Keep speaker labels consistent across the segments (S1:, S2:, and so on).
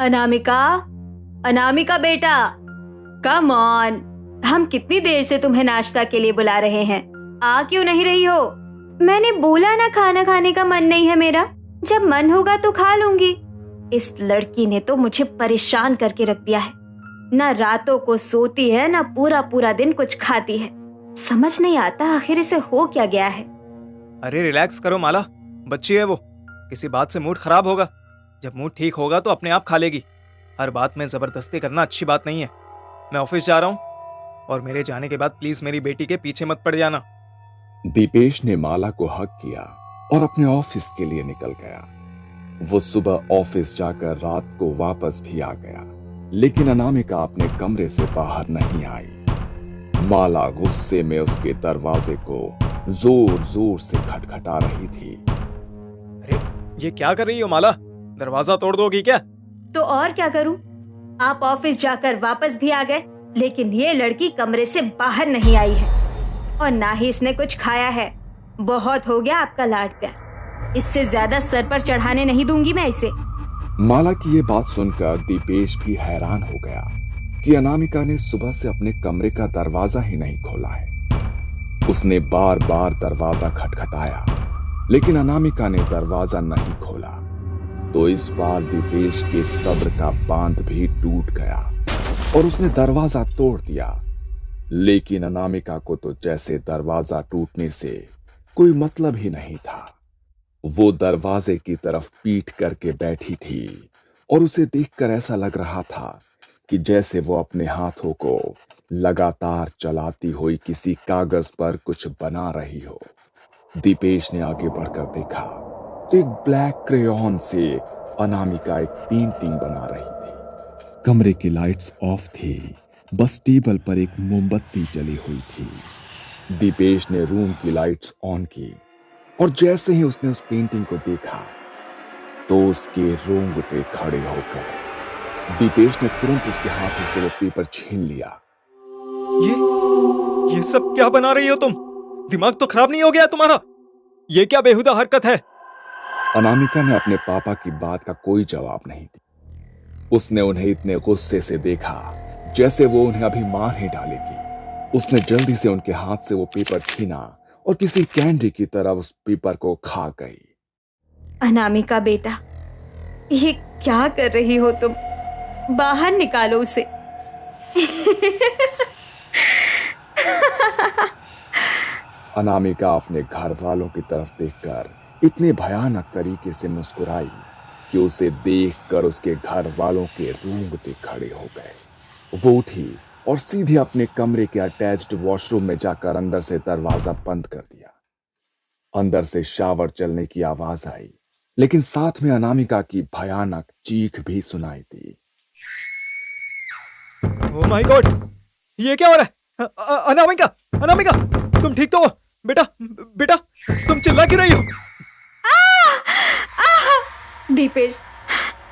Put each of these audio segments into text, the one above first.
S1: अनामिका, अनामिका बेटा, come on. हम कितनी देर से तुम्हें नाश्ता के लिए बुला रहे हैं, आ क्यों नहीं रही हो? मैंने बोला ना, खाना खाने का मन नहीं है मेरा, जब मन होगा तो खा लूंगी। इस लड़की ने तो मुझे परेशान करके रख दिया है, ना रातों को सोती है ना पूरा पूरा दिन कुछ खाती है। समझ नहीं आता आखिर इसे हो क्या गया है।
S2: अरे रिलैक्स करो माला, बच्ची है वो, किसी बात से मूड खराब होगा, जब मूड ठीक होगा तो अपने आप खा लेगी। हर बात में जबरदस्ती करना अच्छी बात नहीं है। मैं ऑफिस जा रहा हूँ और मेरे जाने के बाद प्लीज मेरी बेटी के पीछे मत पड़ जाना।
S3: दीपेश ने माला को हक किया और अपने ऑफिस के लिए निकल गया। वो सुबह ऑफिस जाकर रात को वापस भी आ गया, लेकिन अनामिका अपने कमरे से बाहर नहीं आई। माला गुस्से में उसके दरवाजे को जोर जोर से खटखटा रही थी।
S2: अरे ये क्या कर रही हो माला, दरवाजा तोड़ दोगी क्या?
S1: तो और क्या करूं? आप ऑफिस जाकर वापस भी आ गए, लेकिन ये लड़की कमरे से बाहर नहीं आई है और ना ही इसने कुछ खाया है। बहुत हो गया आपका लाड प्यार, इससे ज्यादा सर पर चढ़ाने नहीं दूंगी मैं इसे।
S3: माला की ये बात सुनकर दीपेश भी हैरान हो गया कि अनामिका ने सुबह से अपने कमरे का दरवाजा ही नहीं खोला है। उसने बार बार दरवाजा खटखटाया, लेकिन अनामिका ने दरवाजा नहीं खोला। तो इस बार दीपेश के सब्र का बांध भी टूट गया और उसने दरवाजा तोड़ दिया। लेकिन अनामिका को तो जैसे दरवाजा टूटने से कोई मतलब ही नहीं था। वो दरवाजे की तरफ पीठ करके बैठी थी और उसे देखकर ऐसा लग रहा था कि जैसे वो अपने हाथों को लगातार चलाती हुई किसी कागज पर कुछ बना रही हो। दीपेश ने आगे बढ़कर देखा तो एक ब्लैक क्रेयॉन से अनामिका एक पेंटिंग बना रही थी। कमरे की लाइट्स ऑफ थी, बस टेबल पर एक मोमबत्ती जली हुई थी। दीपेश ने रूम की लाइट्स ऑन की और जैसे ही उसने उस पेंटिंग को देखा तो उसके रोंगटे खड़े हो गए। दीपेश ने तुरंत उसके हाथों से वो पेपर छीन लिया।
S2: ये सब क्या बना रही हो तुम? दिमाग तो खराब नहीं हो गया तुम्हारा? ये क्या बेहुदा हरकत है?
S3: अनामिका ने अपने पापा की बात का कोई जवाब नहीं दिया। उसने उन्हें इतने गुस्से से देखा जैसे वो उन्हें अभी मार ही डालेगी। उसने जल्दी से उनके हाथ से वो पेपर छीना और किसी कैंडी की तरह उस पेपर को खा गई।
S1: अनामिका बेटा, ये क्या कर रही हो तुम? बाहर निकालो उसे।
S3: अनामिका अपने घर वालों की तरफ देखकर इतने भयानक तरीके से मुस्कुराई कि उसे देखकर उसके घर वालों के रोंगटे खड़े हो गए। वो उठी और सीधे अपने कमरे के अटैच्ड वॉशरूम में जाकर अंदर से दरवाजा बंद कर दिया। अंदर से शावर चलने की आवाज आई, लेकिन साथ में अनामिका की भयानक चीख भी सुनाई दी।
S2: ओह माय गॉड, ये क्या हो रहा है? अनामिका, अनामिका, तुम ठीक तो हो? बेटा, बेटा, तुम चिल्ला क्यों रही हो?
S1: दीपेश,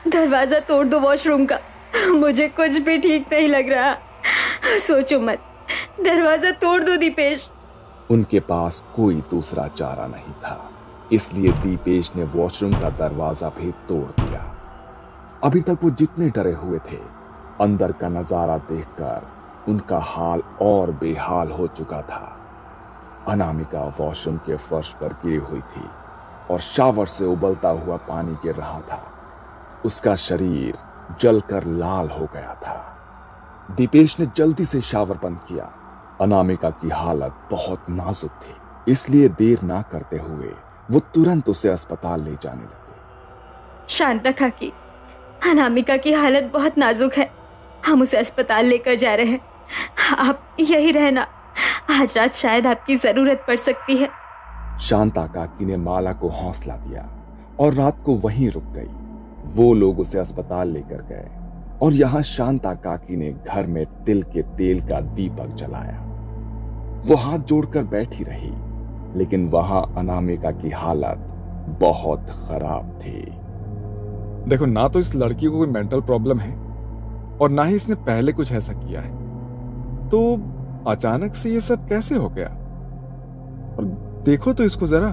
S1: दरवाजा तोड़ दो वॉशरूम का, मुझे कुछ भी ठीक नहीं लग रहा। सोचो मत, दरवाजा तोड़ दो दीपेश।
S3: उनके पास कोई दूसरा चारा नहीं था, इसलिए दीपेश ने वॉशरूम का दरवाजा भी तोड़ दिया। अभी तक वो जितने डरे हुए थे, अंदर का नजारा देखकर उनका हाल और बेहाल हो चुका था। अनामिका वॉशरूम के फर्श पर गिरी हुई थी और शावर से उबलता हुआ पानी गिर रहा था। उसका शरीर जलकर लाल हो गया था। दीपेश ने जल्दी से शावर बंद किया। अनामिका की हालत बहुत नाजुक थी, इसलिए देर ना करते हुए वो तुरंत उसे अस्पताल ले जाने लगे।
S1: शांता काकी, अनामिका की हालत बहुत नाजुक है, हम उसे अस्पताल लेकर जा रहे हैं। आप यही रहना, आज रात शायद आपकी जरूरत पड़ सकती है।
S3: शांता काकी ने माला को हौसला दिया और रात को वहीं रुक गई। वो लोग उसे अस्पताल लेकर गए और यहाँ शांता काकी ने घर में तिल के तेल का दीपक जलाया। वो हाथ जोड़कर बैठी रही, लेकिन वहां अनामिका की हालत बहुत खराब थी।
S4: देखो, ना तो इस लड़की को कोई मेंटल प्रॉब्लम है और ना ही इसने पहले कुछ ऐसा किया है, तो अचानक से ये सब कैसे हो गया? और देखो तो इसको जरा,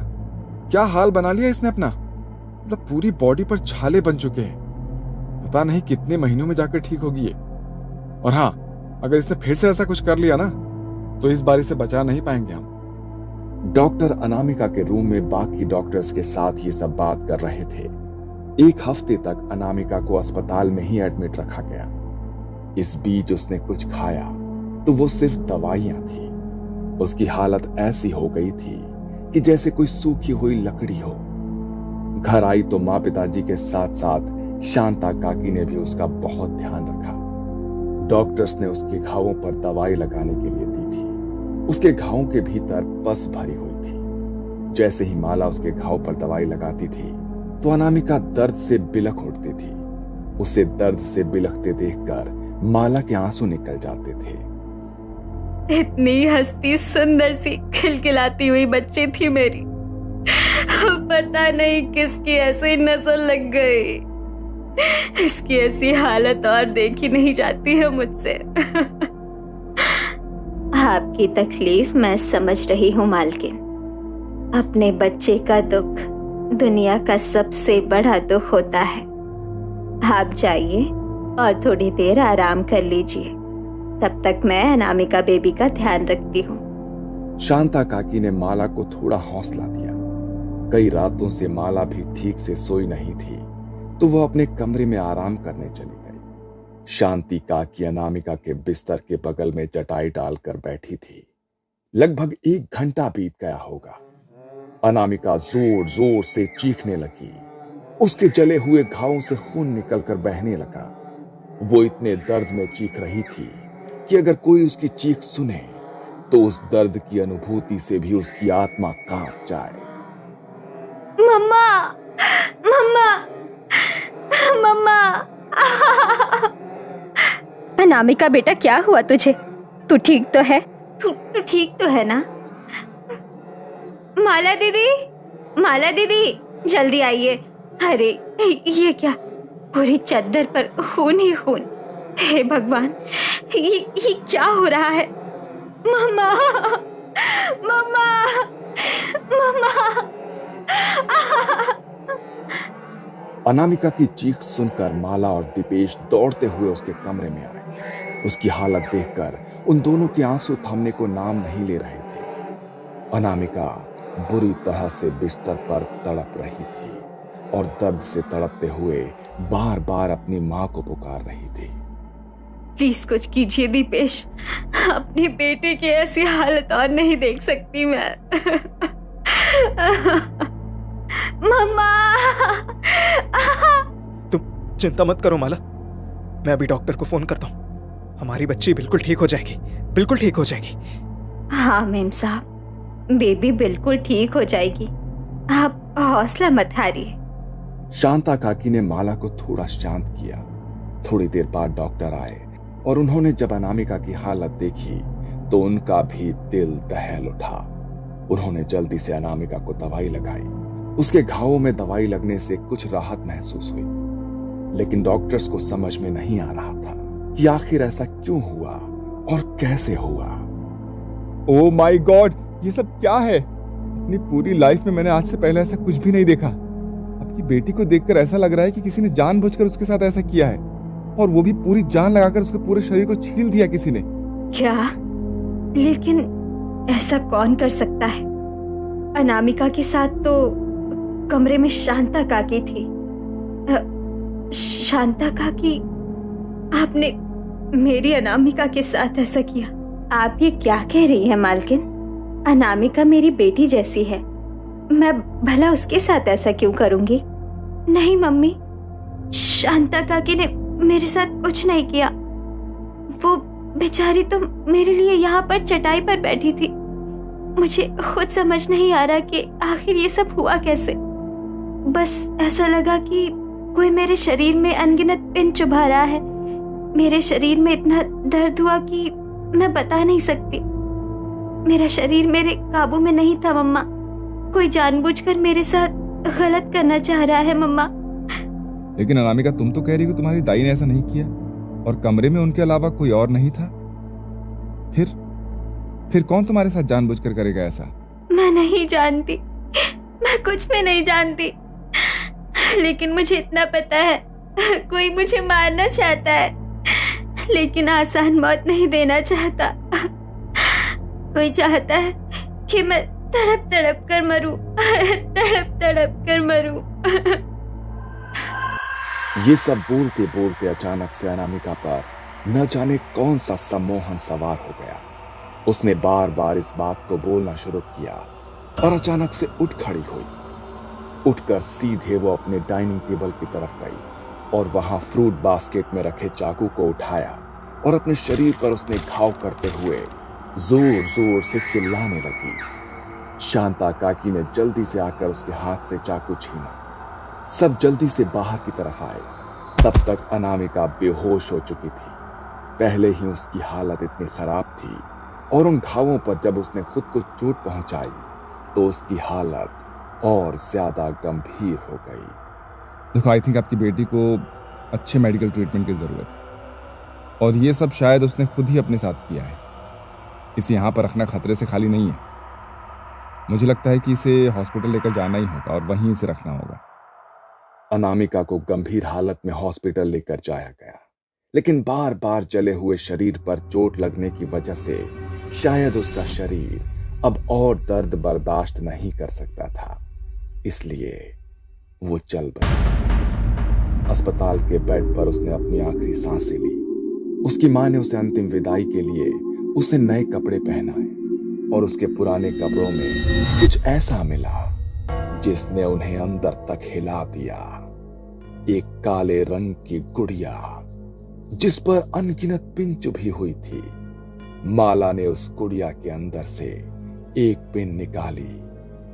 S4: क्या हाल बना लिया इसने अपना। मतलब पूरी बॉडी पर छाले बन चुके हैं, पता नहीं कितने महीनों में जाकर ठीक होगी ये। और हाँ, अगर इसने फिर से ऐसा कुछ कर लिया ना तो इस बारी से बचा नहीं पाएंगे हम।
S3: डॉक्टर अनामिका के रूम में बाकी डॉक्टर्स के साथ ये सब बात कर रहे थे। 1 हफ्ते तक अनामिका को अस्पताल में ही एडमिट रखा गया। इस बीच उसने कुछ खाया तो वो सिर्फ दवाइयां थी। उसकी हालत ऐसी हो गई थी कि जैसे कोई सूखी हुई लकड़ी हो। घर आई तो माँ पिताजी के साथ साथ शांता काकी ने भी उसका बहुत ध्यान रखा। डॉक्टर्स ने उसके घावों पर दवाई लगाने के लिए दी थी। उसके घावों के भीतर पस भरी हुई थी। जैसे ही माला उसके घाव पर दवाई लगाती थी तो अनामिका दर्द से बिलख उठती थी। उसे दर्द से बिलखते देखकर माला के आंसू निकल जाते थे।
S1: इतनी हंसती सुंदर सी खिलखिलाती हुई बच्ची थी मेरी, पता नहीं किसकी ऐसी नजर लग गई। इसकी ऐसी हालत और देखी नहीं जाती है मुझसे। आपकी तकलीफ मैं समझ रही हूँ मालकिन। अपने बच्चे का दुख दुनिया का सबसे बड़ा दुख होता है। आप जाइए और थोड़ी देर आराम कर लीजिए, तब तक मैं अनामिका बेबी का ध्यान रखती हूँ।
S3: शांता काकी ने माला को थोड़ा हौसला दिया। कई रातों से माला भी ठीक से सोई नहीं थी तो वो अपने कमरे में आराम करने चली गई। शांति काकी अनामिका के बिस्तर के बगल में चटाई डालकर बैठी थी। लगभग 1 घंटा बीत गया होगा। अनामिका जोर जोर से चीखने लगी। उसके जले हुए घावों से खून निकलकर बहने लगा। वो इतने दर्द में चीख रही थी कि अगर कोई उसकी चीख सुने तो उस दर्द की अनुभूति से भी उसकी आत्मा कांप जाए।
S1: मम्मा, मम्मा, मम्मा।
S5: अनामिका बेटा, क्या हुआ तुझे? तू ठीक तो है?
S1: तू ठीक तो है ना? माला दीदी, माला दीदी, जल्दी आइए। अरे ये क्या, पूरी चद्दर पर खून ही खून। हे भगवान, ये क्या हो रहा है? मम्मा, मम्मा, मम्मा।
S3: अनामिका की चीख सुनकर माला और दीपेश दौड़ते हुए उसके कमरे में आए। उसकी हालत देखकर उन दोनों के आंसू थमने को नाम नहीं ले रहे थे। अनामिका बुरी तरह से बिस्तर पर तड़प रही थी और दर्द से तड़पते हुए बार बार अपनी मां को पुकार रही थी।
S1: प्लीज कुछ कीजिए दीपेश, अपनी बेटी की ऐसी हालत और नहीं देख सकती मैं। मम्मा।
S2: तुम चिंता मत करो माला, मैं अभी डॉक्टर को फोन करता हूँ। हमारी बच्ची बिल्कुल ठीक हो जाएगी, बिल्कुल ठीक हो जाएगी।
S1: हाँ मेम साहब, बेबी बिल्कुल ठीक हो जाएगी, आप हौसला मत हारिए।
S3: शांता काकी ने माला को थोड़ा शांत किया। थोड़ी देर बाद डॉक्टर आए और उन्होंने जब अनामिका की हालत देखी तो उनका भी दिल दहल उठा। उन्होंने जल्दी से अनामिका को दवाई लगाई। उसके घावों में दवाई लगने से कुछ राहत महसूस हुई, लेकिन डॉक्टर्स को समझ में नहीं आ रहा था कि आखिर ऐसा क्यों हुआ और कैसे हुआ।
S4: ओ माय गॉड, ये सब क्या है? अपनी पूरी लाइफ में मैंने आज से पहले ऐसा कुछ भी नहीं देखा। आपकी बेटी को देखकर ऐसा लग रहा है कि किसी ने जानबूझकर उसके साथ ऐसा किया है, और वो भी पूरी जान लगाकर उसके पूरे शरीर को छील दिया किसी ने।
S1: क्या? लेकिन ऐसा कौन कर सकता है? अनामिका के साथ तो कमरे में शांता काकी थी। शांता काकी, आपने मेरी अनामिका के साथ ऐसा किया? आप ये क्या कह रही है मालकिन? अनामिका मेरी बेटी जैसी है, मैं भला उसके साथ ऐसा क्यों करूंगी? नहीं मम्मी, शांता काकी ने मेरे साथ कुछ नहीं किया। वो बेचारी तो मेरे लिए यहाँ पर चटाई पर बैठी थी। मुझे खुद समझ नहीं आ रहा कि आखिर ये सब हुआ कैसे। बस ऐसा लगा कि कोई मेरे शरीर में अनगिनत पिन चुभा रहा है। मेरे शरीर में इतना दर्द हुआ कि मैं बता नहीं सकती। मेरा शरीर मेरे काबू में नहीं था मम्मा। कोई जानबूझकर मेरे साथ गलत करना चाह रहा है मम्मा।
S4: लेकिन अनामिका, तुम तो कह रही हो तुम्हारी दाई ने ऐसा नहीं किया, और कमरे में उनके अलावा कोई और नहीं था। फिर कौन तुम्हारे साथ जानबूझकर करेगा ऐसा?
S1: मैं नहीं जानती, मैं कुछ भी नहीं जानती, लेकिन मुझे इतना पता है कोई मुझे मारना चाहता है, लेकिन आसान मौत नहीं देना चाहता। कोई चाहता है कि मैं तड़प तड़प कर मरूं, तड़प तड़प कर मरूं।
S3: ये सब बोलते बोलते अचानक से अनामिका पर न जाने कौन सा सम्मोहन सवार हो गया। उसने बार बार इस बात को बोलना शुरू किया और अचानक से उठ खड़ी हुई। उठकर सीधे वो अपने डाइनिंग टेबल की तरफ गई और वहां फ्रूट बास्केट में रखे चाकू को उठाया और अपने शरीर पर उसने घाव करते हुए जोर जोर से चिल्लाने लगी। शांता काकी ने जल्दी से आकर उसके हाथ से चाकू छीना। सब जल्दी से बाहर की तरफ आए। तब तक अनामिका बेहोश हो चुकी थी। पहले ही उसकी हालत इतनी खराब थी और उन घावों पर जब उसने खुद को चोट पहुंचाई तो उसकी हालत और ज्यादा गंभीर हो गई।
S4: देखो, आई थिंक आपकी बेटी को अच्छे मेडिकल ट्रीटमेंट की जरूरत है और ये सब शायद उसने खुद ही अपने साथ किया है। इसे यहाँ पर रखना खतरे से खाली नहीं है। मुझे लगता है कि इसे हॉस्पिटल लेकर जाना ही होगा और वहीं इसे रखना होगा।
S3: अनामिका को गंभीर हालत में हॉस्पिटल लेकर जाया गया, लेकिन बार बार जले हुए शरीर पर चोट लगने की वजह से शायद उसका शरीर अब और दर्द बर्दाश्त नहीं कर सकता था, इसलिए वो चल बसा। अस्पताल के बेड पर उसने अपनी आखिरी सांसें ली। उसकी मां ने उसे अंतिम विदाई के लिए उसे नए कपड़े पहनाए और उसके पुराने कपड़ों में कुछ ऐसा मिला जिसने उन्हें अंदर तक हिला दिया। एक काले रंग की गुड़िया जिस पर अनगिनत पिन चुभी हुई थी। माला ने उस गुड़िया के अंदर से एक पिन निकाली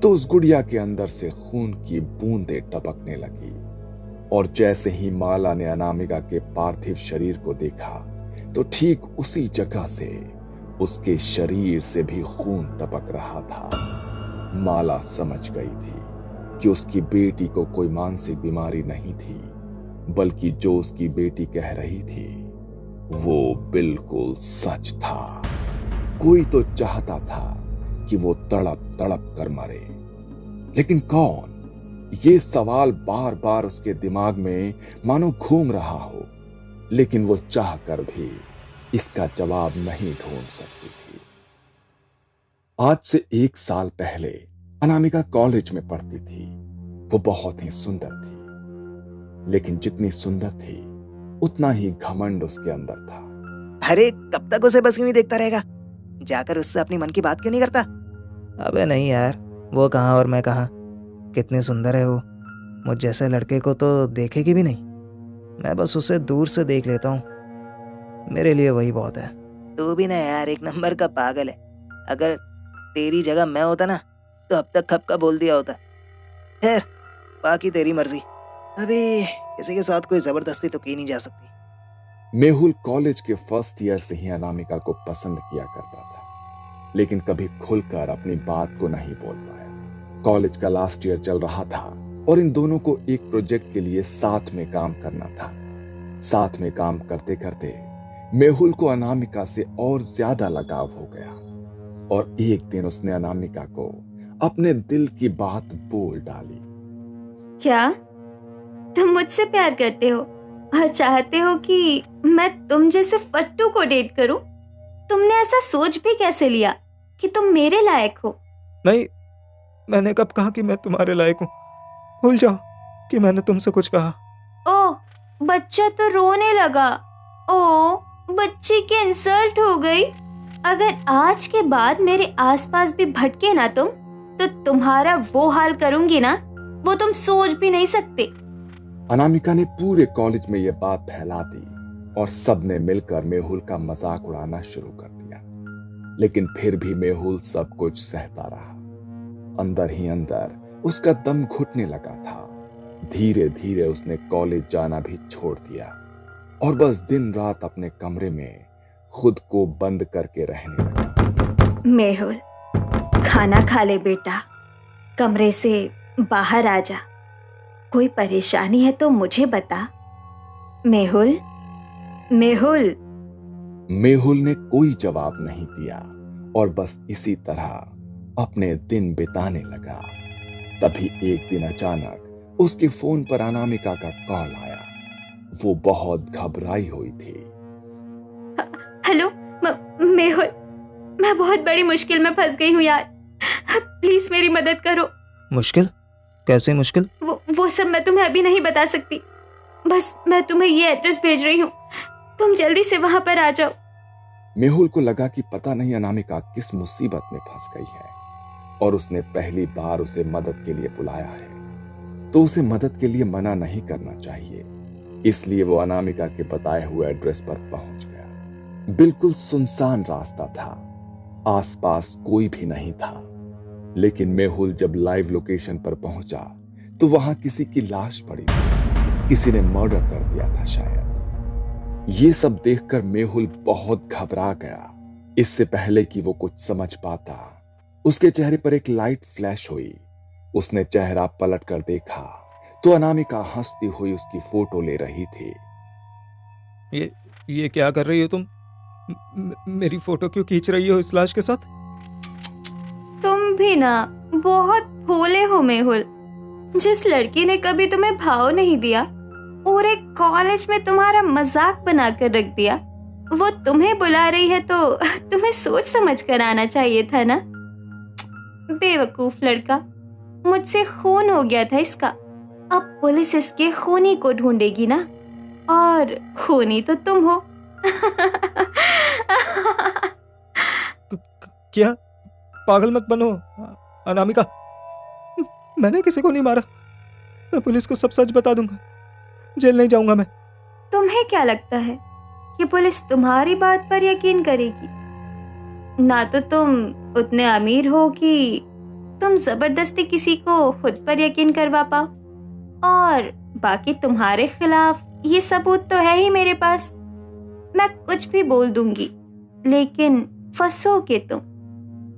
S3: तो उस गुड़िया के अंदर से खून की बूंदें टपकने लगी और जैसे ही माला ने अनामिका के पार्थिव शरीर को देखा तो ठीक उसी जगह से उसके शरीर से भी खून टपक रहा था। माला समझ गई थी कि उसकी बेटी को कोई मानसिक बीमारी नहीं थी, बल्कि जो उसकी बेटी कह रही थी वो बिल्कुल सच था। कोई तो चाहता था कि वो तड़प तड़प कर मरे, लेकिन कौन? ये सवाल बार बार उसके दिमाग में मानो घूम रहा हो, लेकिन वो चाह कर भी इसका जवाब नहीं ढूंढ सकती थी। आज से 1 साल पहले अनामिका कॉलेज में पढ़ती थी। वो बहुत ही सुंदर थी, लेकिन जितनी सुंदर थी उतना ही घमंड उसके अंदर था।
S6: अरे कब तक उसे बस यूं ही देखता रहेगा? जाकर उससे अपनी मन की बात क्यों नहीं करता? अबे नहीं यार, वो कहाँ और मैं कहाँ। कितनी सुंदर है वो, मुझ जैसे लड़के को तो देखेगी भी नहीं। मैं बस उसे दूर से देख लेता हूँ, मेरे लिए वही बहुत है। तू भी ना यार एक नंबर का पागल है। अगर तेरी जगह मैं होता ना तो अब तक खप का बोल दिया होता। खैर बाकी तेरी मर्जी। अभी किसी के साथ कोई जबरदस्ती तो की नहीं जा सकती।
S3: मेहुल कॉलेज के फर्स्ट ईयर से ही अनामिका को पसंद किया करता था, लेकिन कभी खुलकर अपनी बात को नहीं बोल पाया। कॉलेज का लास्ट ईयर चल रहा था और इन दोनों को एक प्रोजेक्ट के लिए साथ में काम करना था। साथ में काम करते करते मेहुल को अनामिका से और ज्यादा लगाव हो गया और एक दिन उसने अनामिका को अपने दिल की बात बोल डाली।
S1: क्या तुम मुझसे प्यार करते हो और चाहते हो कि मैं तुम जैसे फट्टू को डेट करूं? तुमने ऐसा सोच भी कैसे लिया कि तुम मेरे लायक हो?
S2: नहीं, मैंने कब कहा कि मैं तुम्हारे लायक हूँ? भूल जाओ कि मैंने तुमसे कुछ कहा।
S1: ओ, बच्चा तो रोने लगा। ओ, बच्ची की इंसल्ट हो गई। अगर आज के बाद मेरे आसपास भी भटके ना तुम, तो तुम्हारा वो हाल करूंगी ना, वो तुम सोच भी नहीं सकते।
S3: अनामिका ने पूरे कॉलेज में यह बात फैला दी और सबने मिलकर मेहुल का मजाक उड़ाना शुरू कर दिया। लेकिन फिर भी मेहुल सब कुछ सहता रहा। अंदर ही अंदर उसका दम घुटने लगा था। धीरे धीरे उसने कॉलेज जाना भी छोड़ दिया और बस दिन रात अपने कमरे में खुद को बंद करके रहने लगा।
S1: मेहुल, खाना खा ले बेटा, कमरे से बाहर आ जा। कोई परेशानी है तो मुझे बता। मेहुल, मेहुल।
S3: मेहुल ने कोई जवाब नहीं दिया और बस इसी तरह अपने दिन बिताने लगा। तभी एक दिन अचानक उसके फोन पर अनामिका का कॉल आया। वो बहुत घबराई हुई थी।
S1: हेलो मेहुल, मैं बहुत बड़ी मुश्किल में फंस गई हूँ यार, प्लीज मेरी मदद करो।
S6: मुश्किल? कैसे मुश्किल?
S1: वो सब मैं तुम्हें अभी नहीं बता सकती, बस मैं तुम्हें ये एड्रेस भेज रही हूँ, तुम जल्दी से वहां पर आ जाओ।
S3: मेहुल को लगा कि पता नहीं अनामिका किस मुसीबत में फंस गई है और उसने पहली बार उसे मदद के लिए बुलाया है, तो उसे मदद के लिए मना नहीं करना चाहिए। इसलिए वो अनामिका के बताए हुए एड्रेस पर पहुंच गया। बिल्कुल सुनसान रास्ता था, आसपास कोई भी नहीं था। लेकिन मेहुल जब लाइव लोकेशन पर पहुंचा तो वहां किसी की लाश पड़ी थी, किसी ने मर्डर कर दिया था शायद। ये सब देखकर मेहुल बहुत घबरा गया। इससे पहले कि वो कुछ समझ पाता, उसके चेहरे पर एक लाइट फ्लैश हुई। उसने चेहरा पलट कर देखा तो अनामिका हंसती हुई उसकी फोटो ले रही थी।
S2: ये क्या कर रही हो तुम? मेरी फोटो क्यों खींच रही हो इस लाश के साथ?
S1: तुम भी ना बहुत भोले हो मेहुल। जिस लड़की ने कभी तुम्हें भाव नहीं दिया और एक कॉलेज में तुम्हारा मजाक बनाकर रख दिया, वो तुम्हें बुला रही है तो तुम्हें सोच समझ कर आना चाहिए था ना। बेवकूफ लड़का, मुझसे खून हो गया था इसका, अब पुलिस इसके खूनी को ढूंढेगी ना, और खूनी तो तुम हो।
S2: क्या? पागल मत बनो अनामिका, मैंने किसी को नहीं मारा। मैं पुलिस को सब सच बता दूंगा, जेल नहीं जाऊंगा मैं।
S1: तुम्हें क्या लगता है कि पुलिस तुम्हारी बात पर यकीन करेगी? ना तो तुम उतने अमीर हो कि तुम जबरदस्ती किसी को खुद पर यकीन करवा पाओ, और बाकी तुम्हारे खिलाफ ये सबूत तो है ही मेरे पास। मैं कुछ भी बोल दूंगी, लेकिन फंसोगे तुम।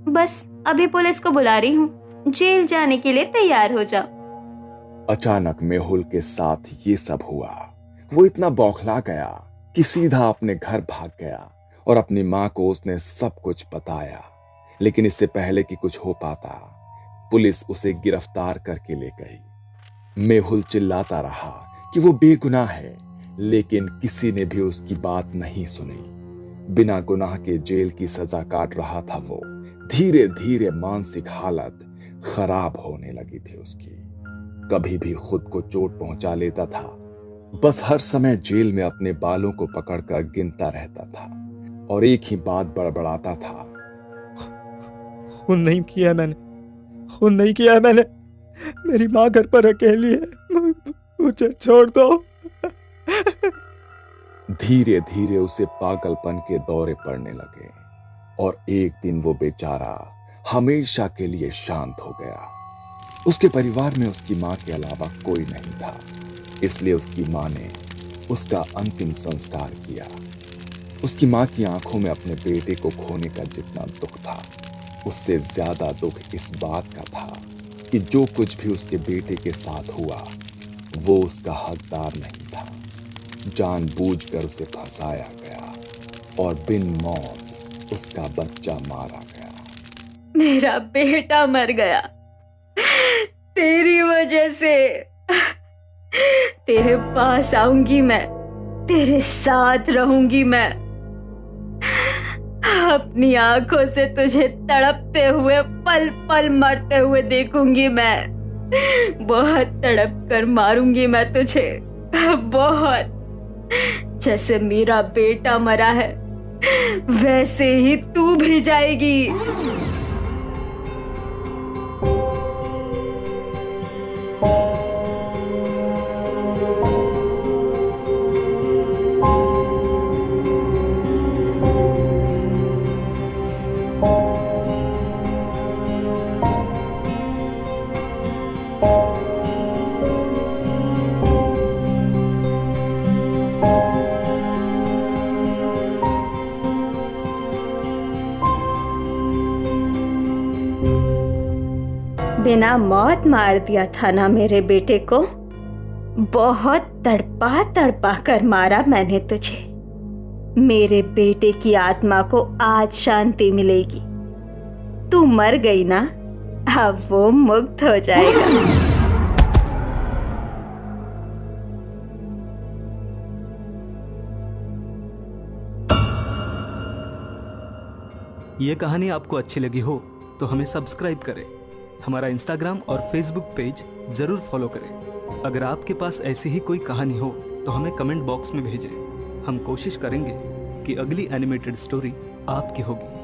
S1: बस अभी पुलिस को बुला रही हूँ, जेल जाने के लिए तैयार हो जाओ।
S3: अचानक मेहुल के साथ ये सब हुआ। वो इतना बौखला गया कि सीधा अपने घर भाग गया और अपनी मां को उसने सब कुछ बताया। लेकिन इससे पहले कि कुछ हो पाता, पुलिस उसे गिरफ्तार करके ले गई। मेहुल चिल्लाता रहा कि वो बेगुनाह है, लेकिन किसी ने भी उसकी बात नहीं सुनी। बिना गुनाह के जेल की सजा काट रहा था वो। धीरे धीरे मानसिक हालत खराब होने लगी थी उसकी। कभी भी खुद को चोट पहुंचा लेता था। बस हर समय जेल में अपने बालों को पकड़कर गिनता रहता था और एक ही बात बड़बड़ाता था,
S2: खून नहीं किया है मैंने, खून नहीं किया है मैंने। मेरी माँ घर पर अकेली है, मुझे छोड़ दो।
S3: धीरे धीरे उसे पागलपन के दौरे पड़ने लगे और एक दिन वो बेचारा हमेशा के लिए शांत हो गया। उसके परिवार में उसकी मां के अलावा कोई नहीं था, इसलिए उसकी मां ने उसका अंतिम संस्कार किया। उसकी मां की आंखों में अपने बेटे को खोने का जितना दुख था, उससे ज्यादा दुख इस बात का था कि जो कुछ भी उसके बेटे के साथ हुआ वो उसका हकदार नहीं था। जानबूझकर उसे फंसाया गया और बिन मौत उसका बच्चा मारा गया।
S1: मेरा बेटा मर गया तेरी वजह से। तेरे पास आऊंगी मैं, तेरे साथ रहूंगी मैं, अपनी आंखों से तुझे तड़पते हुए पल पल मरते हुए देखूंगी मैं। बहुत तड़प कर मारूंगी मैं तुझे, बहुत। जैसे मेरा बेटा मरा है वैसे ही तू भी जाएगी। बिना मौत मार दिया था ना मेरे बेटे को। बहुत तड़पा तड़पा कर मारा मैंने तुझे। मेरे बेटे की आत्मा को आज शांति मिलेगी। तू मर गई ना, अब वो मुक्त हो जाएगा।
S7: ये कहानी आपको अच्छी लगी हो तो हमें सब्सक्राइब करें, हमारा इंस्टाग्राम और फेसबुक पेज जरूर फॉलो करें। अगर आपके पास ऐसी ही कोई कहानी हो तो हमें कमेंट बॉक्स में भेजें। हम कोशिश करेंगे कि अगली एनिमेटेड स्टोरी आपकी होगी।